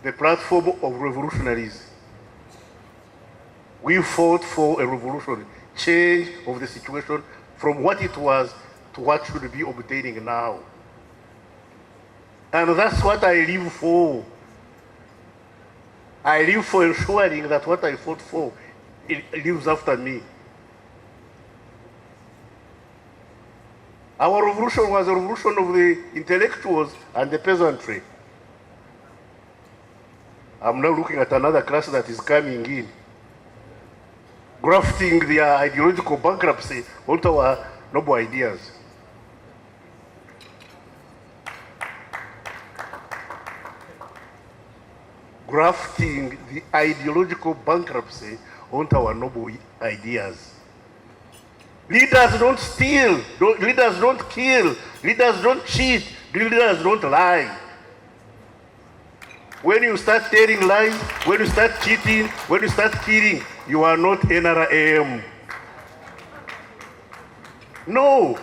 the platform of revolutionaries. We fought for a revolution, change of the situation from what it was to what should be obtaining now. And that's what I live for. I live for ensuring that what I fought for, it lives after me. Our revolution was a revolution of the intellectuals and the peasantry. I'm now looking at another class that is coming in, grafting their ideological bankruptcy onto our noble ideas. Grafting the ideological bankruptcy onto our noble ideas. Leaders don't steal, leaders don't kill, leaders don't cheat, leaders don't lie. When you start telling lies, when you start cheating, when you start killing, you are not NRM. No.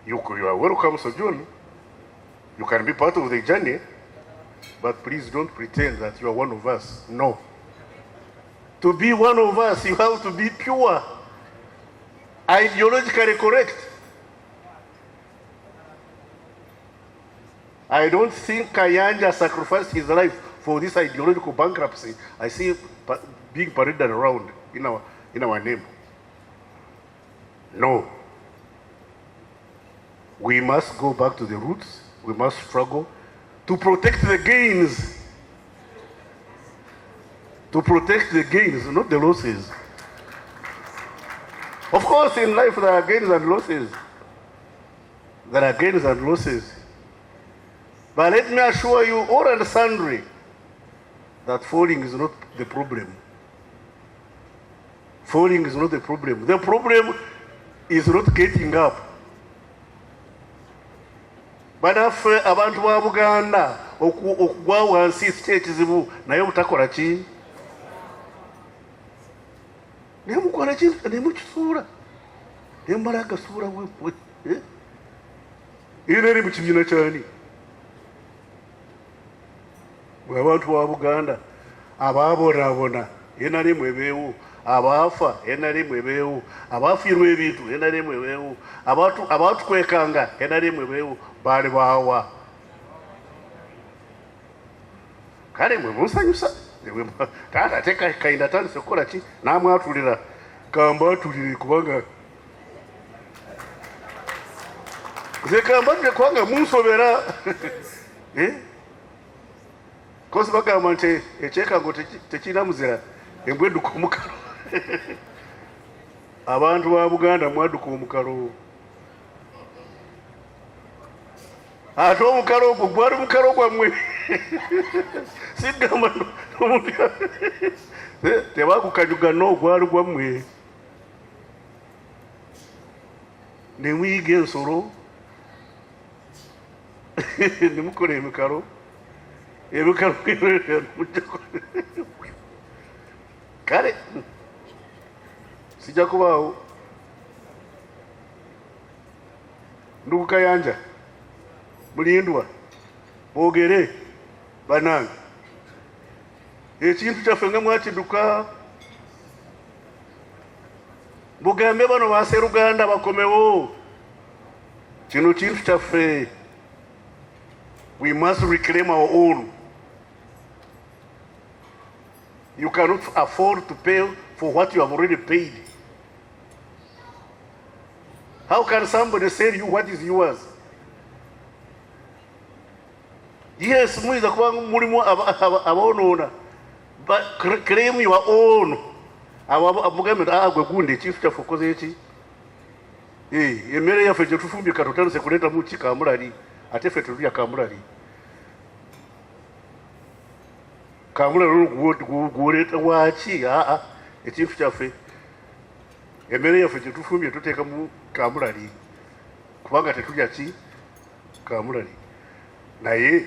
You are welcome, Sojourn. You can be part of the journey, but please don't pretend that you are one of us. No. To be one of us, you have to be pure, ideologically correct. I don't think Kayanja sacrificed his life for this ideological bankruptcy I see being paraded around in our name. No. We must go back to the roots. We must struggle to protect the gains. To protect the gains, not the losses. Of course, in life there are gains and losses. There are gains and losses. But let me assure you, all and sundry, that falling is not the problem. Falling is not the problem. The problem is not getting up. Banaffe abantu ba Uganda okugwa wansi state zibu naye butakola ki? Nemukola ki? Nemukisuula. Nemmala akasuula we. Ine eri mu kibiina kyani? Abantu ba Uganda ababonaabona enalimu ebeewo, abaafa enalimu ebeewo, abaafiirwa ebintu enalimu ebeewo, abatukwekanga enalimu ebeewo, baali baawa. Kale mwe munsanyusa taata ate Kahinda atandise kukola ki? Namwatulira kambaatulire kubanga nze kambaatulire kubanga munsobera. Kosi bagamba nti ekyekango tekirina muzira embwa edduka omukalo. Abantu ba Buganda mwadduka omukalo. Ate omukalo ogwo gwali mukalo gwammwe. Sigamba tebakukanyuga n'ogwali gwammwe. Ne muyiga ensolo ne mukola emikalo. Kale sijja kubaawo. Ndugu Kayanja Mulindwa boogere banange ekintu kyaffe nga mwakidduka mugambe bano Baaseruganda bakomewo. Kino kintu kyaffe. We must reclaim our own. You cannot afford to pay for what you have already paid. How can somebody sell you what is yours? Yes, mwiza kuba mulimu abaonoona, but claim your own. Abamugambe gwe gundi ekintu kyaffe okoze eki? Emmere yaffe gye tufumbika tutandise kuleetamu ki kamulali, ate ffe tetulya kamulali. Kamulali gwoleeta waaki? Ekintu kyaffe emmere yaffe gye tufumbye tuteekamu kamulali kubanga tetulya ki? Kamulali. Naye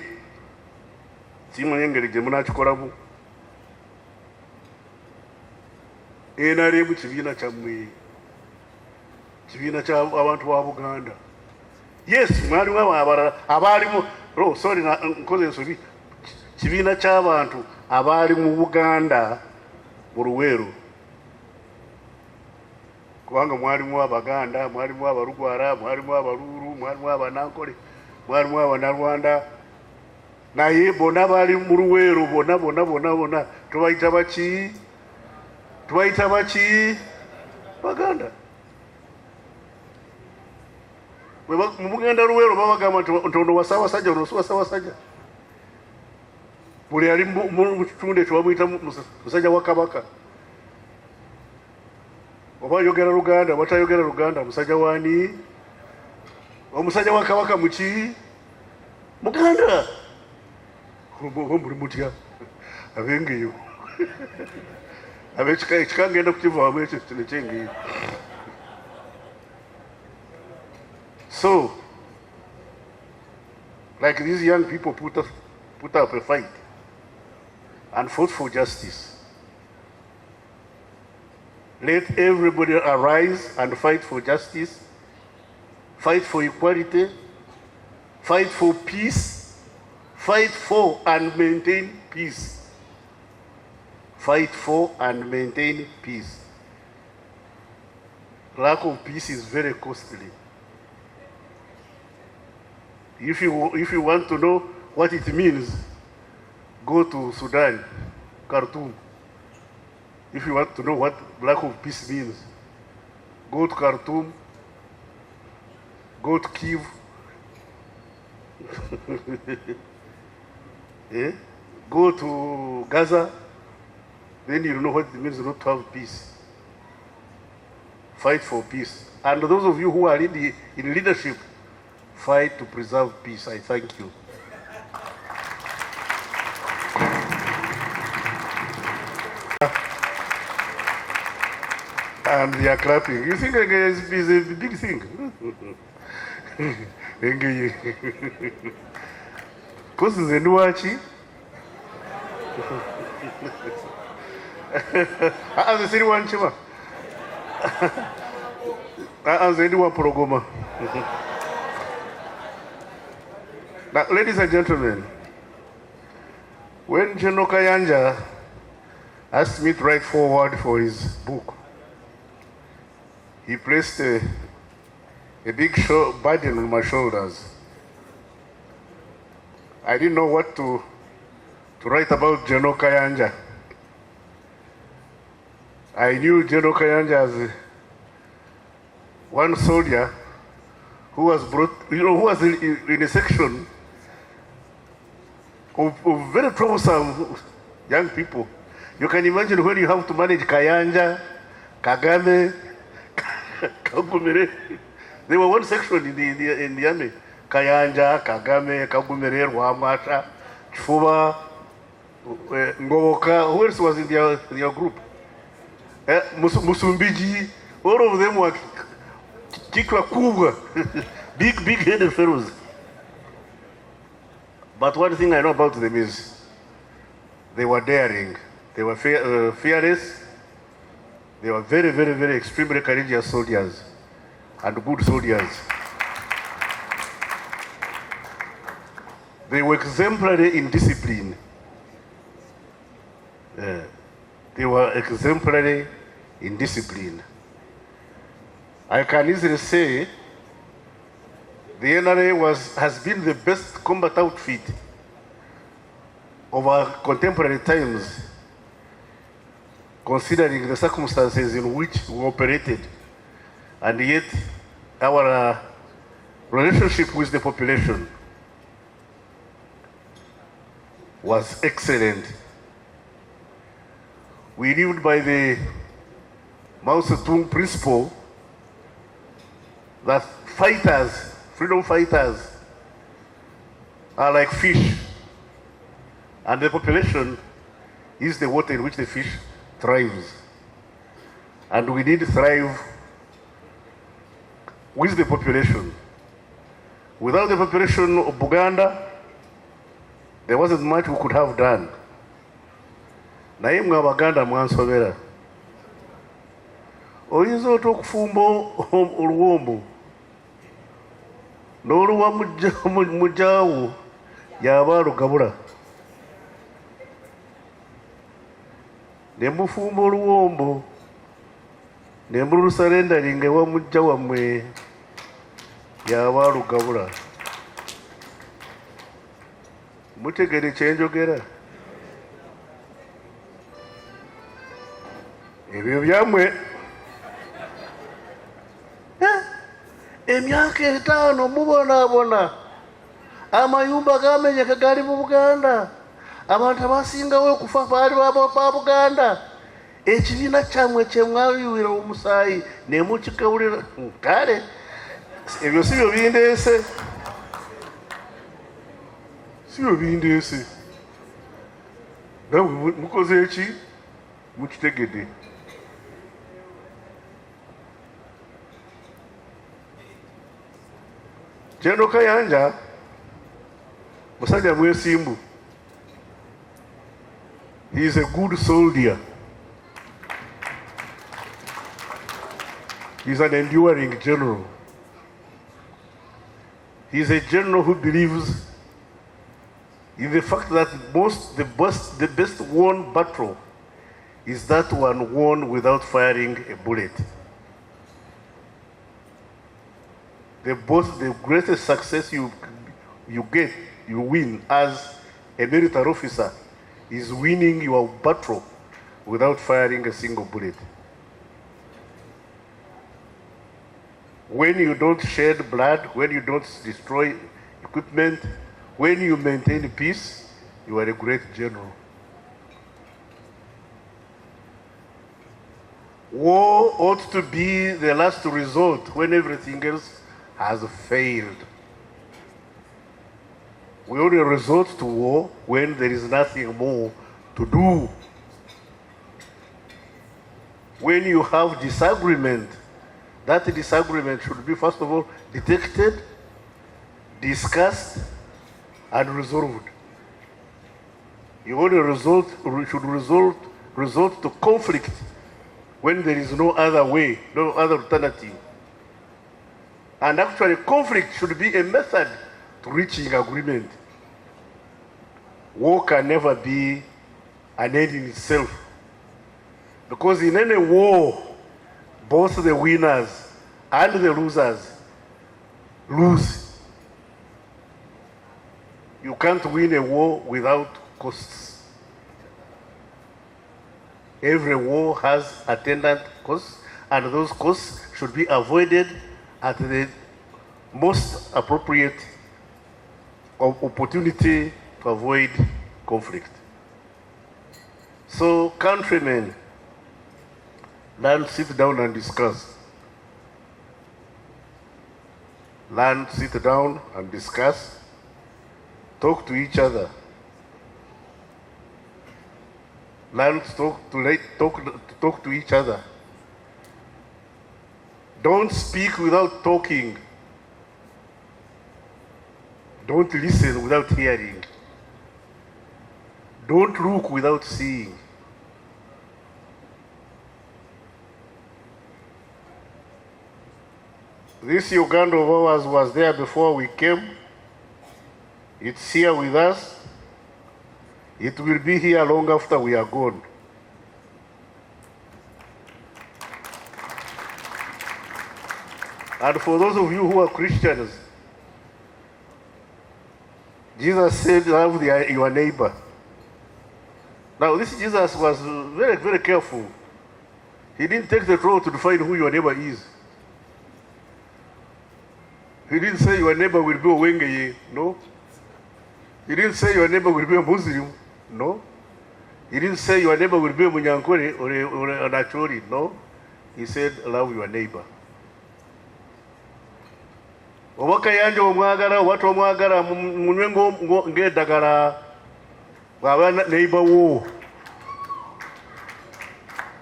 simanyi engeri gye munaakikolamu. NRM kibiina kyammwe, kibiina ky'abantu ba Buganda. Yes, mwalimu abalala abaalimu Oh, sorry, nkoze ensobi. Kibiina ky'abantu abaali mu Buganda mu Luweero. Kubanga mwalimu Abaganda, mwalimu Abalugwara, mwalimu Abaluuru, mwalimu Abanankole, mwalimu Abanarwanda. Naye bonna baali mu Luweero bonna tubayita baki? Tubayita baki? Baganda. Mu Buganda Luweero babagamba nti ono wasabasajja, ono wasabasajja. Buli ali mu kitundu ekyo bamuyita musajja wa Kabaka. Oba yogera Luganda, batayogera Luganda, musajja wani? Omusajja wa Kabaka muki? Muganda. Muri mutya. Abengeyo. Abekika ngenda kukivaamu ekyo kinekyengeyo. So, like these young people put up a fight and fought for justice. Let everybody arise and fight for justice, fight for equality, fight for peace, fight for and maintain peace. Fight for and maintain peace. Lack of peace is very costly. If you want to know what it means, go to Sudan, Khartoum. If you want to know what lack of peace means, go to Khartoum, go to Kyiv, yeah? Go to Gaza, then you'll know what it means not to have peace. Fight for peace. And those of you who are in leadership, fight to preserve peace. I thank you. And they are clapping. You think it's a big thing? Because the Nuachi. As the city one chiva. As the one progoma. Now, ladies and gentlemen, when General Kayanja asked me to write forward for his book, he placed a big burden on my shoulders. I didn't know what to write about General Kayanja. I knew General Kayanja as one soldier who was brought, who was in a section of very troublesome young people. You can imagine when you have to manage Kayanja, Kagame, Kagumere. They were one section in the army. Kayanja, Kagame, Kagumere, Rwamata, Chifuba, Ngoboka. Who else was in their group? Musumbiji. All of them were Kikwa Kuba. Big headed fellows. But one thing I know about them is they were daring. They were fearless. They were very, very, very extremely courageous soldiers and good soldiers. They were exemplary in discipline. They were exemplary in discipline. I can easily say the NRA has been the best combat outfit of our contemporary times, considering the circumstances in which we operated, and yet our relationship with the population was excellent. We lived by the Mao Zedong principle that fighters, freedom fighters, are like fish, and the population is the water in which the fish thrives. And we need to thrive with the population. Without the population of Uganda, there wasn't much we could have done. Naye mwe Abaganda mwansobera. Oyinza okufumba oluwombo n'oluwa mujjaawo yaba lugabula ne mufumba oluwombo ne mulusalendalinga ewa mujja wammwe yaba lugabula. Mutegere kyenjogera? Ebyo byammwe. Emyaka 5 mubonaabona amayumba gamenyeka gali mu Buganda, abantu abasingawo okufa baali ba Buganda. Ekibiina kyammwe kye mwayuwira omusaayi ne mukigawulira. Kale ebyo si byo bindeese, si byo bindeese. Nawe mukoze eki? Mukitegedde. General Kayanja musajja mwesimbu. He is a good soldier. He is an enduring general. He is a general who believes in the fact that the best won battle is that one won without firing a bullet. The greatest success you win as a military officer is winning your battle without firing a single bullet. When you don't shed blood, when you don't destroy equipment, when you maintain peace, you are a great general. War ought to be the last resort when everything else has failed. We only resort to war when there is nothing more to do. When you have disagreement, that disagreement should be first of all detected, discussed, and resolved. You only should resort to conflict when there is no other way, no other alternative. And actually, conflict should be a method to reaching agreement. War can never be an end in itself. Because in any war, both the winners and the losers lose. You can't win a war without costs. Every war has attendant costs, and those costs should be avoided at the most appropriate opportunity to avoid conflict. So, countrymen, learn, sit down and discuss. Learn, sit down and discuss. Talk to each other. Learn to talk to each other. Don't speak without talking. Don't listen without hearing. Don't look without seeing. This Uganda of ours was there before we came. It's here with us. It will be here long after we are gone. And for those of you who are Christians, Jesus said, love your neighbor. Now, this Jesus was very, very careful. He didn't take the trouble to define who your neighbor is. He didn't say your neighbor will be a Wengeye. No. He didn't say your neighbor will be a Muslim. No. He didn't say your neighbor will be a Munyankore or a Nachori. No. He said, love your neighbor. Obaka yanje omwagala watu omwagala munwengo ngedagala bwaba neighbor wo.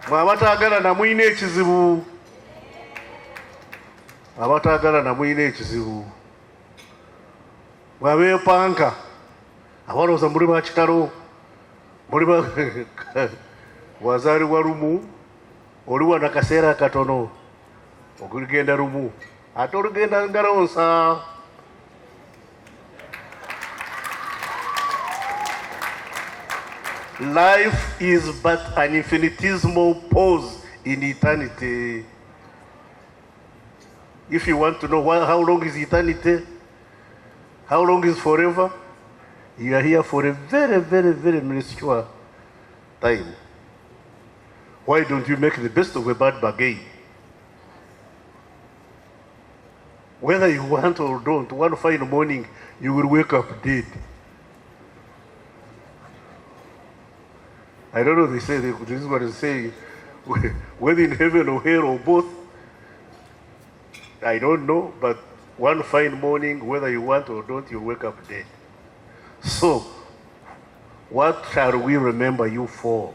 Mwabatagala na mwine ekizibu. Abatagala na mwine ekizibu. Mwabe panka. Abaloza muri ba kitalo. Muri ba wazari wa rumu. Oliwa na kasera katono. Okugenda rumu. Atolugenda ngaronsa. Life is but an infinitesimal pause in eternity. If you want to know how long is eternity, how long is forever, you are here for a very, very, very minuscule time. Why don't you make the best of a bad bargain? Whether you want or don't, one fine morning, you will wake up dead. I don't know, they say, this is what they say, whether in heaven or hell or both, I don't know, but one fine morning, whether you want or don't, you wake up dead. So, what shall we remember you for?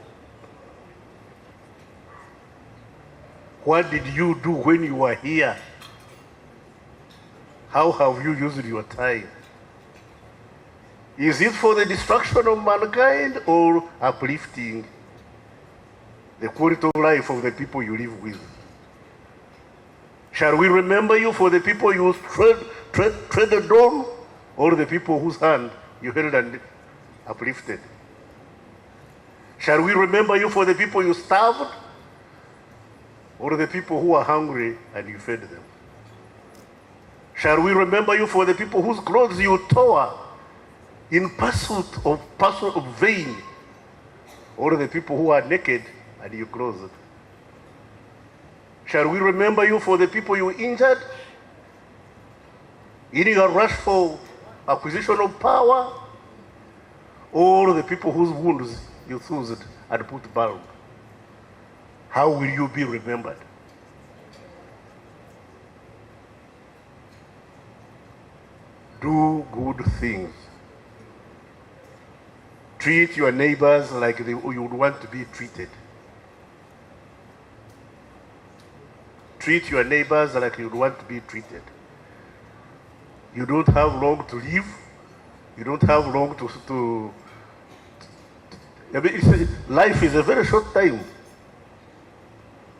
What did you do when you were here? How have you used your time? Is it for the destruction of mankind or uplifting the quality of life of the people you live with? Shall we remember you for the people you treaded on, or the people whose hand you held and uplifted? Shall we remember you for the people you starved, or the people who are hungry and you fed them? Shall we remember you for the people whose clothes you tore in pursuit of vain, or the people who are naked and you clothed? Shall we remember you for the people you injured in your rush for acquisition of power, or the people whose wounds you soothed and put balm? How will you be remembered? Do good things. Treat your neighbors like you would want to be treated. Treat your neighbors like you would want to be treated. You don't have long to live. You don't have long to I mean, life is a very short time.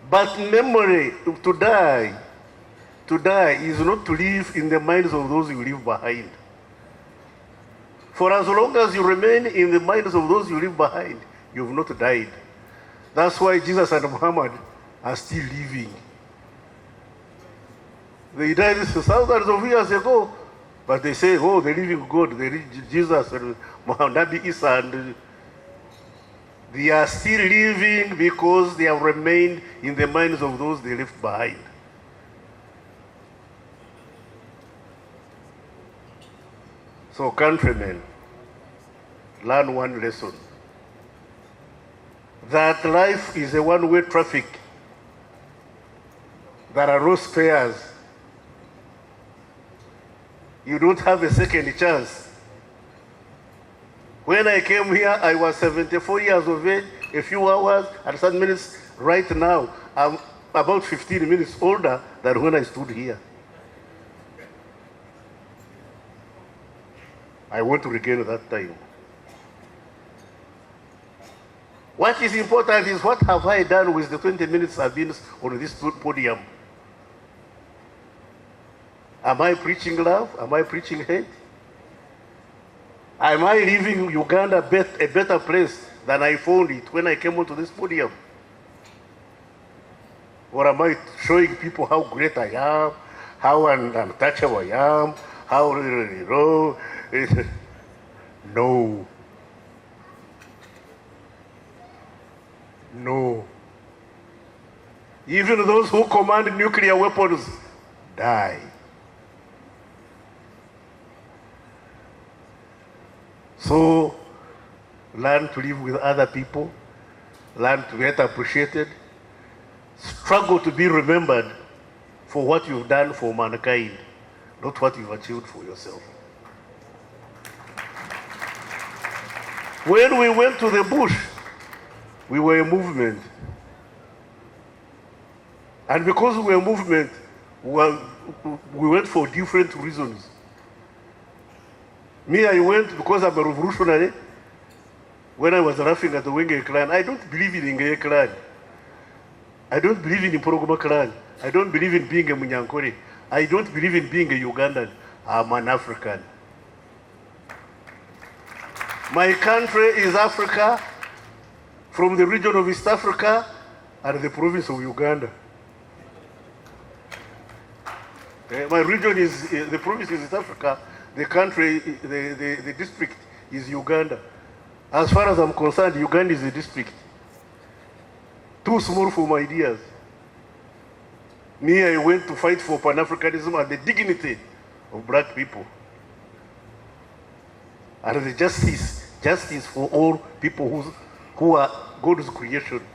But memory, to die is not to live in the minds of those you leave behind. For as long as you remain in the minds of those you leave behind, you have not died. That's why Jesus and Muhammad are still living. They died thousands of years ago, but they say, oh, the living God, Jesus and Muhammad, Nabi Isa, and they are still living because they have remained in the minds of those they left behind. So, countrymen, learn one lesson. That life is a one-way traffic. There are no spares. You don't have a second chance. When I came here, I was 74 years of age, a few hours and some minutes. Right now, I'm about 15 minutes older than when I stood here. I want to regain that time. What is important is what have I done with the 20 minutes I've been on this podium? Am I preaching love? Am I preaching hate? Am I leaving Uganda a better place than I found it when I came onto this podium? Or am I showing people how great I am, how untouchable I am, how, no. No. Even those who command nuclear weapons die. So, learn to live with other people, learn to get appreciated, struggle to be remembered for what you've done for mankind, not what you've achieved for yourself. When we went to the bush, we were a movement. And because we were a movement, we went for different reasons. Me, I went because I'm a revolutionary. When I was laughing at the Wenge clan, I don't believe in Ngeye clan. I don't believe in Porogoma clan. I don't believe in being a Munyankore. I don't believe in being a Ugandan. I'm an African. My country is Africa. from the region of East Africa and the province of Uganda. My region is, the province is East Africa, the country, the district is Uganda. As far as I'm concerned, Uganda is a district. Too small for my ideas. Me, I went to fight for Pan-Africanism and the dignity of black people. And the justice for all people who are God's creation.